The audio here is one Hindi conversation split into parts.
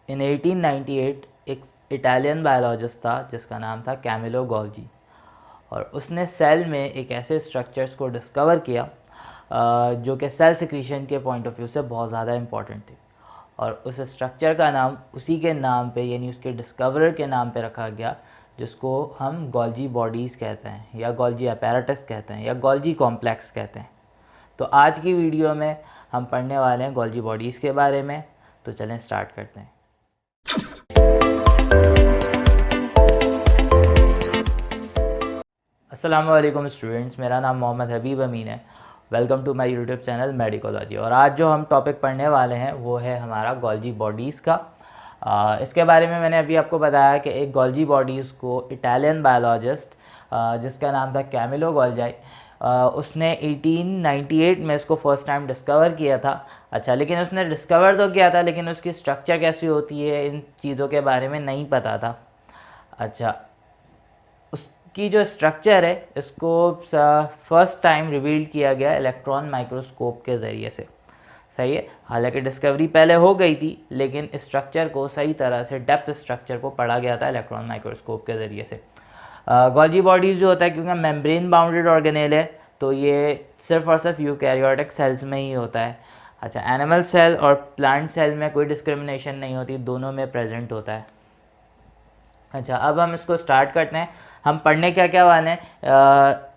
इन 1898 एक इटालियन बायोलॉजिस्ट था जिसका नाम था कैमिलो गोल्जी, और उसने सेल में एक ऐसे स्ट्रक्चर्स को डिस्कवर किया जो कि सेल सिक्रीशन के पॉइंट ऑफ व्यू से बहुत ज़्यादा इम्पॉर्टेंट थे। और उस स्ट्रक्चर का नाम उसी के नाम पे, यानी उसके डिस्कवरर के नाम पे रखा गया, जिसको हम गोल्जी बॉडीज़ कहते हैं या गोल्जी अपैरेटस कहते हैं या गोल्जी कॉम्प्लेक्स कहते हैं। तो आज की वीडियो में हम पढ़ने वाले हैं गोल्जी बॉडीज़ के बारे में। तो चलें स्टार्ट करते हैं। अस्सलाम वालेकुम स्टूडेंट्स, मेरा नाम मोहम्मद हबीब अमीन है। Welcome to my YouTube channel Medicology. और आज जो हम टॉपिक पढ़ने वाले हैं वो है हमारा गोल्जी बॉडीज़ का। इसके बारे में मैंने अभी आपको बताया कि एक गोल्जी बॉडीज़ को इटालियन बायोलॉजिस्ट जिसका नाम था कैमिलो गोल्जी, उसने 1898 में इसको फर्स्ट टाइम डिस्कवर किया था। अच्छा, लेकिन उसने डिस्कवर तो किया था, लेकिन उसकी स्ट्रक्चर कैसी होती है इन चीज़ों के बारे में नहीं पता था। अच्छा, की जो स्ट्रक्चर है इसको फर्स्ट टाइम रिवील किया गया इलेक्ट्रॉन माइक्रोस्कोप के ज़रिए से। सही है, हालांकि डिस्कवरी पहले हो गई थी, लेकिन स्ट्रक्चर को सही तरह से डेप्थ स्ट्रक्चर को पढ़ा गया था इलेक्ट्रॉन माइक्रोस्कोप के ज़रिए से। गोल्जी बॉडीज़ जो होता है, क्योंकि मेम्ब्रेन बाउंडेड ऑर्गेनेल है, तो ये सिर्फ और सिर्फ यूकैरियोटिक सेल्स में ही होता है। अच्छा, एनिमल सेल और प्लांट सेल में कोई डिस्क्रिमिनेशन नहीं होती, दोनों में प्रेजेंट होता है। अच्छा, अब हम इसको स्टार्ट करते हैं। हम पढ़ने क्या क्या वाले हैं,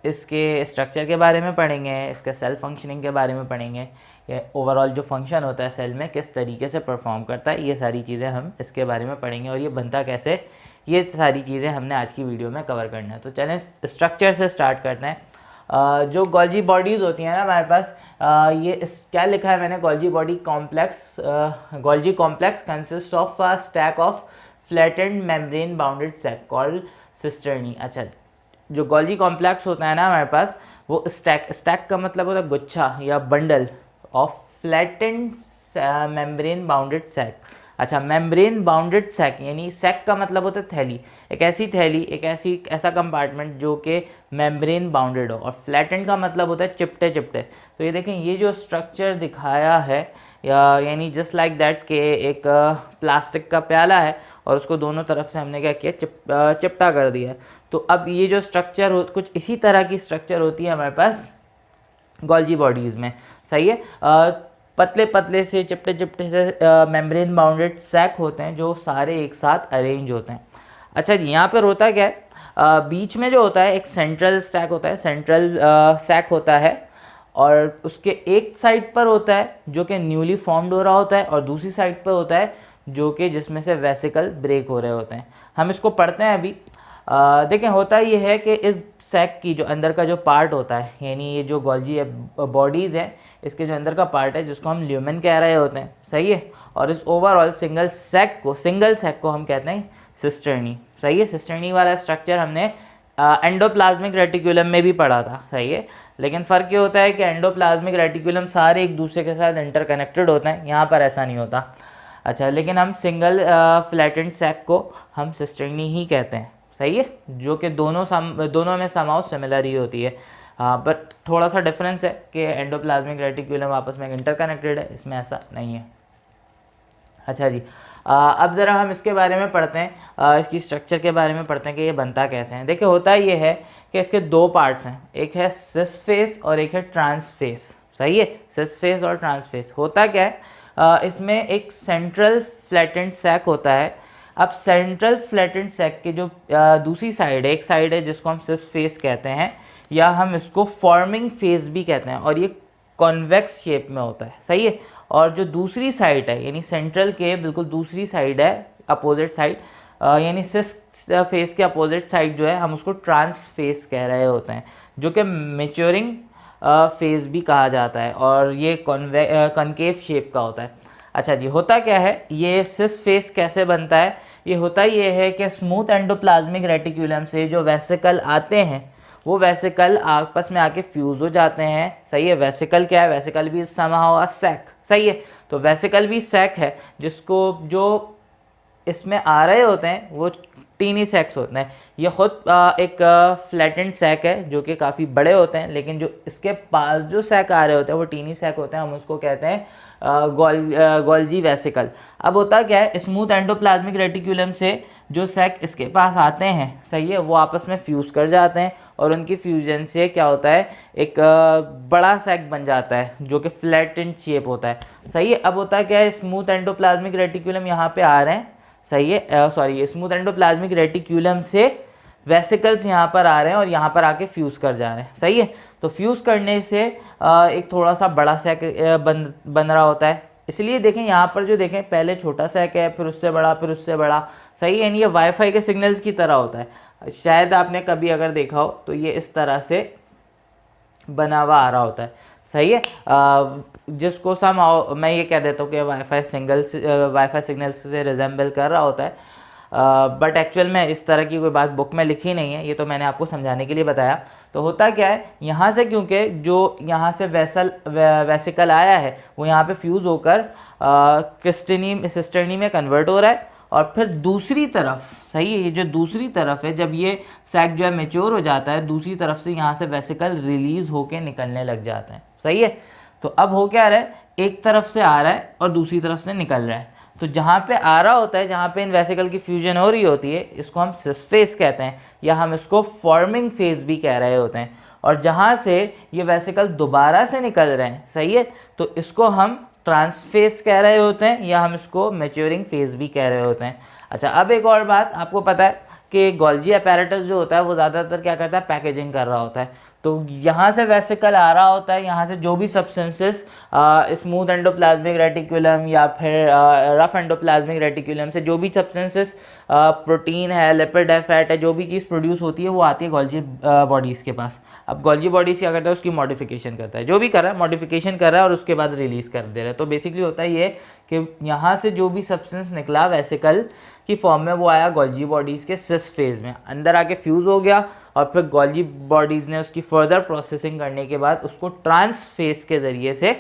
इसके स्ट्रक्चर के बारे में पढ़ेंगे, इसके सेल फंक्शनिंग के बारे में पढ़ेंगे, ये ओवरऑल जो फंक्शन होता है सेल में किस तरीके से परफॉर्म करता है, ये सारी चीज़ें हम इसके बारे में पढ़ेंगे, और ये बनता कैसे, ये सारी चीज़ें हमने आज की वीडियो में कवर करना है। तो चलें स्ट्रक्चर से स्टार्ट करते हैं। जो गोल्जी बॉडीज़ होती हैं ना हमारे पास, क्या लिखा है मैंने, Golgi body complex, Golgi complex consist of a stack of flattened membrane bounded sac called cisternae. अच्छा, जो गोल्जी कॉम्प्लेक्स होता है ना हमारे पास, वो स्टैक का मतलब होता है गुच्छा या bundle of flattened membrane bounded sac. अच्छा, मेम्ब्रेन बाउंडेड सेक यानी सेक का मतलब होता है थैली, एक ऐसी थैली, ऐसा कंपार्टमेंट जो कि मेम्ब्रेन बाउंडेड हो, और फ्लैटेंड का मतलब होता है चिपटे चिपटे। तो ये देखें, ये जो स्ट्रक्चर दिखाया है यानी जस्ट लाइक दैट के एक प्लास्टिक का प्याला है और उसको दोनों तरफ से हमने क्या किया, चिपटा कर दिया। तो अब ये जो स्ट्रक्चर हो, कुछ इसी तरह की स्ट्रक्चर होती है हमारे पास गोल्जी बॉडीज़ में। सही है, पतले पतले से चिपटे चिपटे से मेम्ब्रेन बाउंडेड सैक होते हैं जो सारे एक साथ अरेंज होते हैं। अच्छा जी, यहाँ पर होता क्या है, बीच में जो होता है एक सेंट्रल स्टैक होता है, सेंट्रल सैक होता है, और उसके एक साइड पर होता है जो कि न्यूली फॉर्म्ड हो रहा होता है, और दूसरी साइड पर होता है जो कि जिसमें से वेसिकल ब्रेक हो रहे होते हैं। हम इसको पढ़ते हैं अभी। देखें, होता ये है कि इस सैक की जो अंदर का जो पार्ट होता है, यानी ये जो गोल्जी बॉडीज़ है, इसके जो अंदर का पार्ट है जिसको हम ल्यूमेन कह रहे होते हैं। सही है, और इस ओवरऑल सिंगल सैक को हम कहते हैं सिस्टर्नी। सही है, सिस्टर्नी वाला स्ट्रक्चर हमने एंडोप्लाज्मिक रेटिकुलम में भी पढ़ा था। सही है, लेकिन फ़र्क ये होता है कि एंडोप्लाज्मिक रेटिकुलम सारे एक दूसरे के साथ इंटरकनेक्टेड होते हैं, यहाँ पर ऐसा नहीं होता। अच्छा, लेकिन हम सिंगल फ्लैटेंड सैक को हम सिस्टर्नी ही कहते हैं। सही है, जो कि दोनों में समाउ सिमिलर ही होती है। बट थोड़ा सा डिफरेंस है कि एंडोप्लाज्मिक रेटिकुलम आपस में इंटरकनेक्टेड है, इसमें ऐसा नहीं है। अच्छा जी, अब ज़रा हम इसके बारे में पढ़ते हैं, इसकी स्ट्रक्चर के बारे में पढ़ते हैं कि ये बनता कैसे है। देखिए, होता ये है कि इसके दो पार्ट्स हैं, एक है सिस फेस और एक है ट्रांस फेस। सही है, सिस फेस और ट्रांस फेस। होता क्या है, इसमें एक सेंट्रल फ्लैटेंड सैक होता है। अब सेंट्रल फ्लैटेंड सैक की जो दूसरी साइड है, एक साइड है जिसको हम सिस फेस कहते हैं, या हम इसको फॉर्मिंग फेस भी कहते हैं, और ये कॉन्वेक्स शेप में होता है। सही है, और जो दूसरी साइड है, यानी सेंट्रल के बिल्कुल दूसरी साइड है, अपोजिट साइड, यानी सिस फेस के अपोजिट साइड जो है, हम उसको ट्रांस फेस कह रहे होते हैं, जो कि मैच्योरिंग फेज भी कहा जाता है, और ये कॉनकेव शेप का होता है। अच्छा जी, होता क्या है, ये सिस फेस कैसे बनता है, ये होता ये है कि स्मूथ एंडोप्लाज्मिक रेटिकुलम से जो वेसिकल आते हैं, वो वेसिकल आपस में आके फ्यूज़ हो जाते हैं। सही है, वेसिकल क्या है, वेसिकल भी समहाउ अ सैक। सही है, तो वेसिकल भी सैक है, जिसको जो इसमें आ रहे होते हैं वो टीनी सैक्स होते हैं। ये खुद एक फ्लैटेंड सैक है जो कि काफ़ी बड़े होते हैं, लेकिन जो इसके पास जो सैक आ रहे होते हैं वो टीनी सैक होते हैं, हम उसको कहते हैं गोल्जी वेसिकल। अब होता क्या है, स्मूथ एंडोप्लाज्मिक रेटिकुलम से जो सैक इसके पास आते हैं, सही है, वो आपस में फ्यूज़ कर जाते हैं और उनकी फ्यूजन से क्या होता है, एक बड़ा सैक बन जाता है जो कि फ्लैटेंड शेप होता है, सही है। अब होता क्या है, स्मूथ एंडोप्लाज्मिक रेटिकुलम यहाँ पे आ रहे हैं, सही है, सॉरी, स्मूथ एंडोप्लाज्मिक रेटिकुलम से वेसिकल्स यहाँ पर आ रहे हैं और यहाँ पर आके फ्यूज़ कर जा रहे हैं, सही है। तो फ्यूज़ करने से एक थोड़ा सा बड़ा सैक बन रहा होता है। इसलिए देखें यहाँ पर जो देखें, पहले छोटा सैक है, फिर उससे बड़ा, फिर उससे बड़ा, सही है। यानी ये वाईफाई के सिग्नल्स की तरह होता है। शायद आपने कभी अगर देखा हो तो ये इस तरह से बना हुआ आ रहा होता है, सही है। जिसको मैं ये कह देता हूँ कि वाईफाई सिग्नल से रिजेंबल कर रहा होता है, बट एक्चुअल में इस तरह की कोई बात बुक में लिखी नहीं है, ये तो मैंने आपको समझाने के लिए बताया। तो होता क्या है, यहाँ से क्योंकि जो यहाँ से वेसिकल आया है वो यहाँ पे फ्यूज़ होकर सिस्टर्नी में कन्वर्ट हो रहा है और फिर दूसरी तरफ, सही है, ये जो दूसरी तरफ है, जब ये सैक जो है मेच्योर हो जाता है, दूसरी तरफ से यहाँ से वेसिकल रिलीज होके निकलने लग जाते हैं, सही है। तो अब हो क्या रहा है, एक तरफ से आ रहा है और दूसरी तरफ से निकल रहा है। तो जहाँ पे आ रहा होता है, जहाँ पे इन वेसिकल की फ्यूजन हो रही होती है, इसको हम सिस फेज कहते हैं या हम इसको फॉर्मिंग फेज भी कह रहे होते हैं। और जहाँ से ये वेसिकल दोबारा से निकल रहे हैं, सही है, तो इसको हम ट्रांसफेज कह रहे होते हैं या हम इसको मैच्योरिंग फेज भी कह रहे होते हैं। अच्छा, अब एक और बात आपको पता है कि गोल्जी अपैरेटस जो होता है वो ज़्यादातर क्या करता है, पैकेजिंग कर रहा होता है। तो यहाँ से वेसिकल आ रहा होता है, यहाँ से जो भी सब्सटेंसेस स्मूथ एंडोप्लाज्मिक रेटिकुलम या फिर रफ एंडोप्लाज्मिक रेटिकुलम से जो भी सब्सटेंसेस प्रोटीन है, लिपिड है, फैट है, जो भी चीज़ प्रोड्यूस होती है वो आती है गोल्जी बॉडीज़ के पास। अब गोल्जी बॉडीज़ क्या करता है, उसकी मॉडिफिकेशन करता है, जो भी कर रहा है मॉडिफिकेशन कर रहा है और उसके बाद रिलीज़ कर दे रहा है। तो बेसिकली होता है ये कि यहाँ से जो भी सब्सटेंस निकला वेसिकल की फॉर्म में वो आया गोल्जी बॉडीज़ के सिस फेज में, अंदर आके फ्यूज़ हो गया और फिर गोल्जी बॉडीज़ ने उसकी फर्दर प्रोसेसिंग करने के बाद उसको ट्रांस फेज के ज़रिए से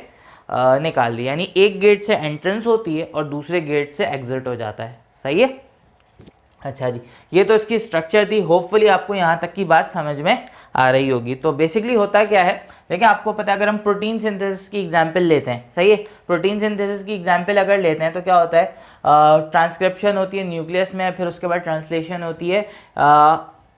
निकाल दिया। यानी एक गेट से एंट्रेंस होती है और दूसरे गेट से एग्जिट हो जाता है, सही है। अच्छा जी, ये तो इसकी स्ट्रक्चर थी। होपफुली आपको यहाँ तक की बात समझ में आ रही होगी। तो बेसिकली होता क्या है, देखिए आपको पता है, अगर हम प्रोटीन सिंथेसिस की एग्जांपल लेते हैं, सही है, प्रोटीन सिंथेसिस की एग्जांपल अगर लेते हैं तो क्या होता है, ट्रांसक्रिप्शन होती है न्यूक्लियस में, फिर उसके बाद ट्रांसलेशन होती है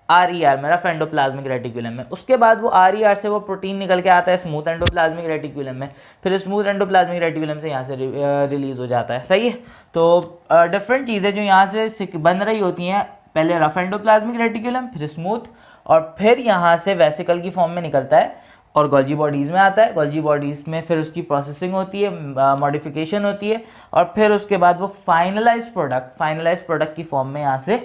RER में, रफ एंडोप्लाज्मिक रेटिकुलम में। उसके बाद वो RER से वो प्रोटीन निकल के आता है स्मूथ एंडोप्लाज्मिक रेटिकुलम में, फिर स्मूथ एंडोप्लाज्मिक रेटिकुलम से यहाँ से रिलीज हो जाता है, सही है। तो डिफरेंट चीज़ें जो यहाँ से बन रही होती हैं, पहले रफ एंडोप्लाज्मिक रेटिकुलम, फिर स्मूथ, और फिर यहाँ से वेसिकल की फॉर्म में निकलता है और गोल्जी बॉडीज़ में आता है। गोल्जी बॉडीज़ में फिर उसकी प्रोसेसिंग होती है, मॉडिफिकेशन होती है और फिर उसके बाद वो फाइनलाइज प्रोडक्ट की फॉर्म में यहाँ से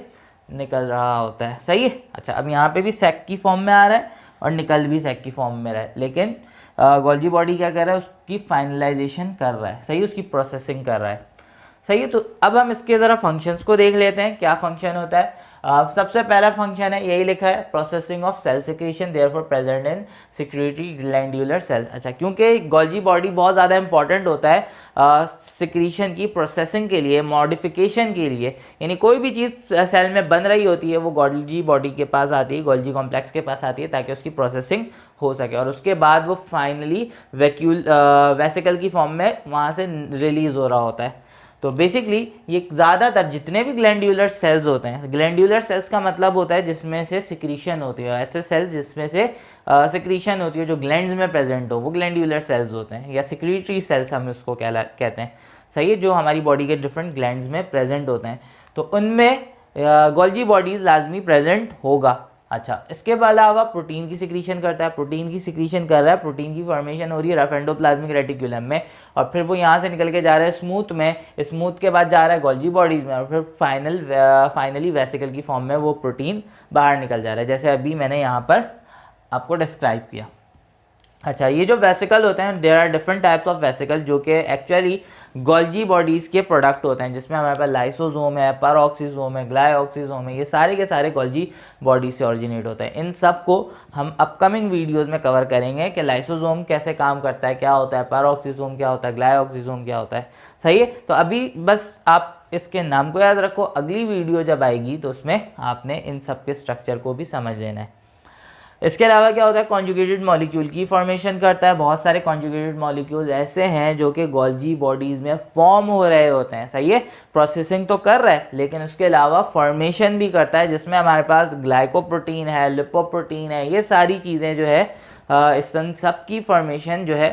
निकल रहा होता है, सही है। अच्छा, अब यहाँ पे भी सैक की फॉर्म में आ रहा है और निकल भी सैक की फॉर्म में रहा है, लेकिन गोल्जी बॉडी क्या कर रहा है, उसकी फाइनलाइजेशन कर रहा है, सही, उसकी प्रोसेसिंग कर रहा है, सही है। तो अब हम इसके ज़रा फंक्शंस को देख लेते हैं, क्या फंक्शन होता है। सबसे पहला फंक्शन है, यही लिखा है, processing of cell secretion therefore present in secretory glandular cell. अच्छा, क्योंकि गोल्जी बॉडी बहुत ज़्यादा इंपॉर्टेंट होता है सिक्रीशन की प्रोसेसिंग के लिए, मॉडिफिकेशन के लिए, यानी कोई भी चीज़ सेल में बन रही होती है वो गोल्जी बॉडी के पास आती है, गोल्जी कॉम्प्लेक्स के पास आती है, ताकि उसकी प्रोसेसिंग हो सके और उसके बाद वो फाइनली वेसिकल की फॉर्म में वहाँ से रिलीज़ हो रहा होता है। तो बेसिकली ये ज़्यादातर जितने भी ग्लैंडुलर सेल्स होते हैं, ग्लैंडुलर सेल्स का मतलब होता है जिसमें से सिक्रीशन होती है, ऐसे सेल्स जिसमें से सिक्रीशन होती है जो ग्लैंड्स में प्रेजेंट हो, वो ग्लैंडुलर सेल्स होते हैं, या सिक्रीटरी सेल्स हम इसको कहते हैं, सही है, जो हमारी बॉडी के डिफरेंट ग्लैंड्स में प्रेजेंट होते हैं। तो उनमें गोल्जी बॉडीज लाजमी प्रेजेंट होगा। अच्छा, इसके अलावा प्रोटीन की सिक्रीशन करता है, प्रोटीन की सिक्रीशन कर रहा है, प्रोटीन की फॉर्मेशन हो रही है रफ एंडोप्लाज्मिक रेटिकुलम में और फिर वो यहाँ से निकल के जा रहा है स्मूथ में, स्मूथ के बाद जा रहा है गोल्जी बॉडीज़ में और फिर फाइनली वेसिकल की फॉर्म में वो प्रोटीन बाहर निकल जा रहा है, जैसे अभी मैंने यहाँ पर आपको डिस्क्राइब किया। अच्छा, ये जो वेसिकल होते हैं, there are different types of vesicle जो कि एक्चुअली गोल्जी बॉडीज़ के प्रोडक्ट होते हैं, जिसमें हमारे पास लाइसोसोम है, परऑक्सीसोम है, ग्लाइऑक्सीसोम है, ये सारे के सारे गोल्जी बॉडी से ऑरिजिनेट होते हैं। इन सब को हम अपकमिंग वीडियोस में कवर करेंगे कि लाइसोसोम कैसे काम करता है, क्या होता है, परऑक्सीसोम क्या होता है, ग्लाइऑक्सीसोम क्या होता है, सही है। तो अभी बस आप इसके नाम को याद रखो, अगली वीडियो जब आएगी तो उसमें आपने इन सब के स्ट्रक्चर को भी समझ लेना है। इसके अलावा क्या होता है, कॉन्जुगेटेड मॉलिक्यूल की फॉर्मेशन करता है। बहुत सारे कॉन्जुगेटेड मॉलिक्यूल ऐसे हैं जो कि गोल्जी बॉडीज़ में फॉर्म हो रहे होते हैं, सही है, प्रोसेसिंग तो कर रहा है लेकिन उसके अलावा फॉर्मेशन भी करता है, जिसमें हमारे पास ग्लाइकोप्रोटीन है, लिपोप्रोटीन है, ये सारी चीज़ें जो है इस सब की फॉर्मेशन जो है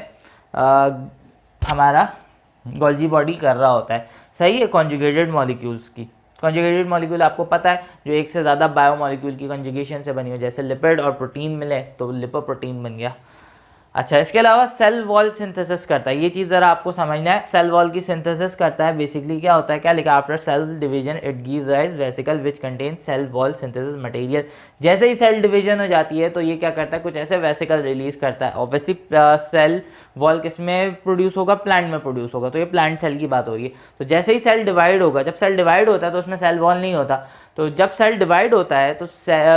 हमारा गोल्जी बॉडी कर रहा होता है, सही है, कॉन्जुगेटेड मॉलिक्यूल्स की। कॉन्जुगेटेड मॉलिक्यूल आपको पता है जो एक से ज़्यादा बायोमॉलिक्यूल की कॉन्जुगेशन से बनी हो, जैसे लिपिड और प्रोटीन मिले तो लिपोप्रोटीन बन गया। अच्छा, इसके अलावा सेल वॉल सिंथेसिस करता है, ये चीज़ ज़रा आपको समझना है। सेल वॉल की सिंथेसिस करता है, बेसिकली क्या होता है, क्या लिखा, after cell division it gives rise vesicle which contain cell wall synthesis material. जैसे ही सेल डिवीजन हो जाती है तो ये क्या करता है, कुछ ऐसे वेसिकल रिलीज करता है। ऑब्वियसली सेल वॉल किस में प्रोड्यूस होगा, प्लांट में प्रोड्यूस होगा, तो ये प्लांट सेल की बात हो रही है। तो जैसे ही सेल डिवाइड होगा, जब सेल डिवाइड होता है तो उसमें सेल वॉल नहीं होता, तो जब सेल डिवाइड होता है तो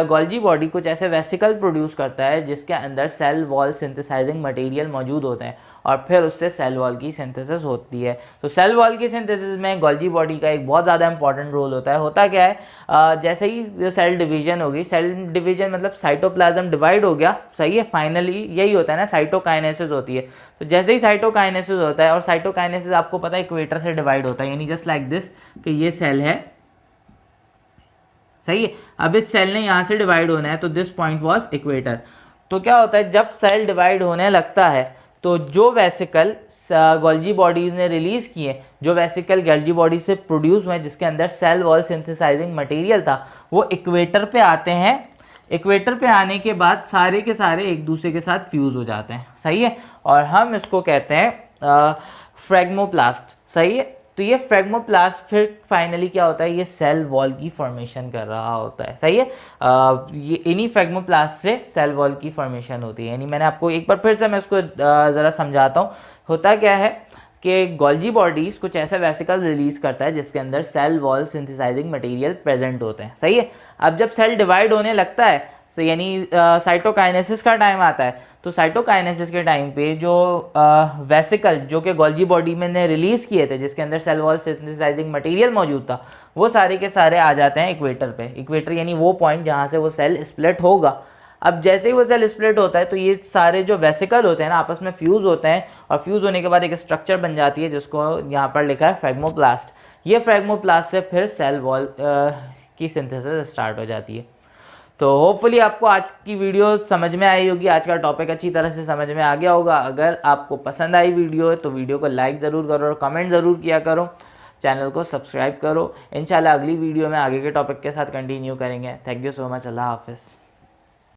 गोल्जी बॉडी कुछ ऐसे वेसिकल प्रोड्यूस करता है जिसके अंदर सेल वॉल सिंथेसाइजिंग मटेरियल मौजूद होते हैं और फिर उससे सेल वॉल की सिंथेसिस होती है। तो सेल वॉल की सिंथेसिस में गोल्जी बॉडी का एक बहुत ज़्यादा इंपॉर्टेंट रोल होता है। होता क्या है, जैसे ही सेल डिवीजन होगी, सेल डिवीजन मतलब साइटोप्लाज्म डिवाइड हो गया, सही है, फाइनली यही होता है ना, साइटोकाइनेसिस होती है। तो जैसे ही साइटोकाइनेसिस होता है, और साइटोकाइनेसिस आपको पता है इक्वेटर से डिवाइड होता है, यानी जस्ट लाइक दिस कि ये सेल है, सही है। अब इस सेल ने यहाँ से डिवाइड होना है तो दिस पॉइंट वाज इक्वेटर। तो क्या होता है, जब सेल डिवाइड होने लगता है तो जो वेसिकल गोल्जी बॉडीज़ ने रिलीज़ किए, जो वेसिकल गोल्जी बॉडी से प्रोड्यूस हुए जिसके अंदर सेल वॉल सिंथेसाइजिंग मटेरियल था, वो इक्वेटर पे आते हैं। इक्वेटर पे आने के बाद सारे के सारे एक दूसरे के साथ फ्यूज़ हो जाते हैं, सही है, और हम इसको कहते हैं फ्रेगमोप्लास्ट, सही है। तो ये फ्रेगमोप्लास्ट फिर फाइनली क्या होता है, ये सेल वॉल की फॉर्मेशन कर रहा होता है, सही है। ये इन्हीं फ्रेगमोप्लास्ट से सेल वॉल की फॉर्मेशन होती है। यानी मैंने आपको एक बार फिर से मैं इसको ज़रा समझाता हूँ। होता क्या है कि गोल्जी बॉडीज़ कुछ ऐसा वेसिकल रिलीज़ करता है जिसके अंदर cell wall synthesizing material present होते हैं, सही है। अब जब सेल डिवाइड होने लगता है, यानी साइटोकाइनेसिस का टाइम आता है, तो साइटोकाइनेसिस के टाइम पे जो वेसिकल जो कि गोल्जी बॉडी में ने रिलीज़ किए थे जिसके अंदर सेल वॉल सिंथेसाइजिंग मटेरियल मौजूद था, वो सारे के सारे आ जाते हैं इक्वेटर पे। इक्वेटर यानी वो पॉइंट जहाँ से वो सेल स्प्लिट होगा। अब जैसे ही वो सेल स्प्लिट होता है तो ये सारे जो वेसिकल होते हैं ना आपस में फ्यूज़ होते हैं, और फ्यूज़ होने के बाद एक स्ट्रक्चर बन जाती है जिसको यहाँ पर लिखा है फ्रेगमोप्लास्ट। ये फ्रेगमोप्लास्ट से फिर सेल वॉल की सिंथेसिस स्टार्ट हो जाती है। तो होपफुली आपको आज की वीडियो समझ में आई होगी, आज का टॉपिक अच्छी तरह से समझ में आ गया होगा। अगर आपको पसंद आई वीडियो तो वीडियो को लाइक ज़रूर करो और कमेंट ज़रूर किया करो, चैनल को सब्सक्राइब करो। इंशाल्लाह अगली वीडियो में आगे के टॉपिक के साथ कंटिन्यू करेंगे। थैंक यू सो मच, अल्लाह हाफिज़।